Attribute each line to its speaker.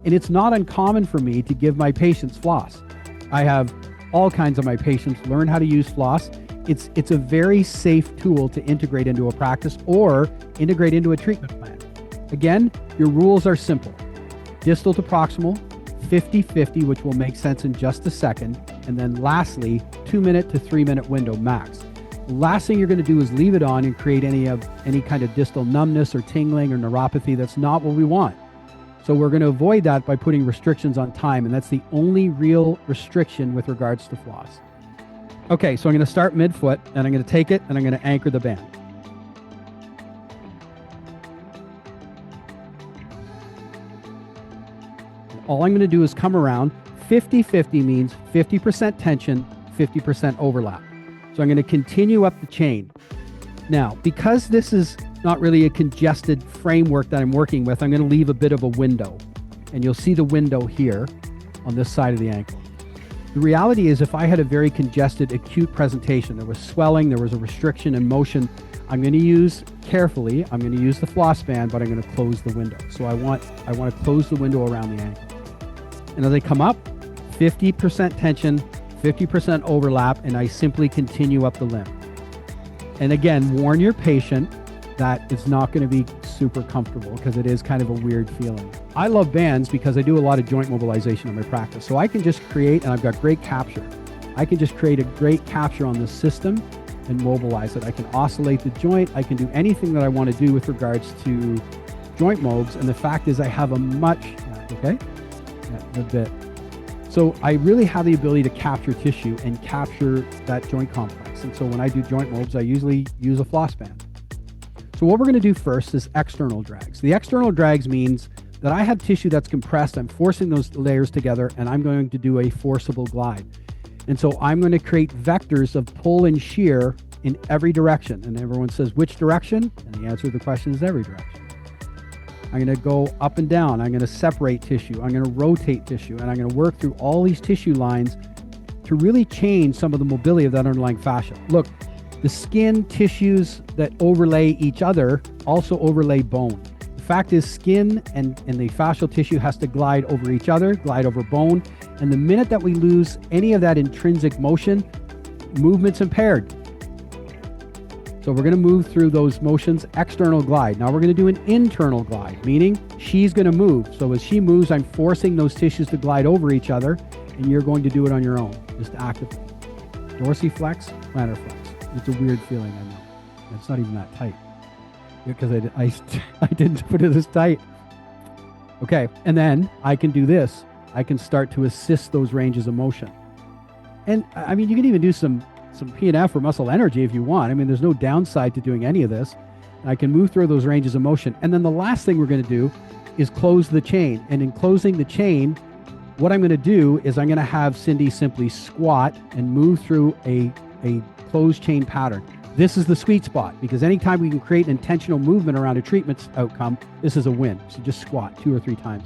Speaker 1: And it's not uncommon for me to give my patients floss. I have all kinds of my patients learn how to use floss. It's a very safe tool to integrate into a practice or integrate into a treatment plan. Again, your rules are simple. Distal to proximal, 50-50, which will make sense in just a second. And then lastly, 2-minute to 3-minute window max. The last thing you're going to do is leave it on and create any kind of distal numbness or tingling or neuropathy. That's not what we want. So we're going to avoid that by putting restrictions on time. And that's the only real restriction with regards to floss. Okay, so I'm going to start mid-foot and I'm going to take it and I'm going to anchor the band. All I'm going to do is come around. 50-50 means 50% tension, 50% overlap. So I'm going to continue up the chain. Now, because this is not really a congested framework that I'm working with, I'm going to leave a bit of a window. And you'll see the window here on this side of the ankle. The reality is if I had a very congested acute presentation, there was swelling, there was a restriction in motion, I'm going to use carefully, I'm going to use the floss band, but I'm going to close the window. So I want to close the window around the ankle. And as I come up, 50% tension, 50% overlap, and I simply continue up the limb. And again, warn your patient that it's not going to be super comfortable because it is kind of a weird feeling. I love bands because I do a lot of joint mobilization in my practice. So I can just create, and I've got great capture. I can just create a great capture on this system and mobilize it. I can oscillate the joint. I can do anything that I want to do with regards to joint mobs. And the fact is I have a much, a bit. So I really have the ability to capture tissue and capture that joint complex. And so when I do joint mobs, I usually use a floss band. So what we're going to do first is external drags. The external drags means that I have tissue that's compressed. I'm forcing those layers together and I'm going to do a forcible glide. And so I'm going to create vectors of pull and shear in every direction. And everyone says, which direction? And the answer to the question is every direction. I'm going to go up and down. I'm going to separate tissue. I'm going to rotate tissue. And I'm going to work through all these tissue lines to really change some of the mobility of that underlying fascia. Look, the skin tissues that overlay each other also overlay bone. The fact is skin and the fascial tissue has to glide over each other, glide over bone. And the minute that we lose any of that intrinsic motion, movement's impaired. So we're going to move through those motions, external glide. Now we're going to do an internal glide, meaning she's going to move. So as she moves, I'm forcing those tissues to glide over each other, and you're going to do it on your own, just actively. Dorsiflex, plantar flex. It's a weird feeling, I know. It's not even that tight because I didn't put it as tight. Okay, and then I can do this. I can start to assist those ranges of motion. And I mean, you can even do some P&F or muscle energy if you want. I mean, there's no downside to doing any of this. I can move through those ranges of motion. And then the last thing we're going to do is close the chain. And in closing the chain, what I'm going to do is I'm going to have Cindy simply squat and move through a closed chain pattern. This is the sweet spot because anytime we can create an intentional movement around a treatment outcome, this is a win. So just squat 2 or 3 times.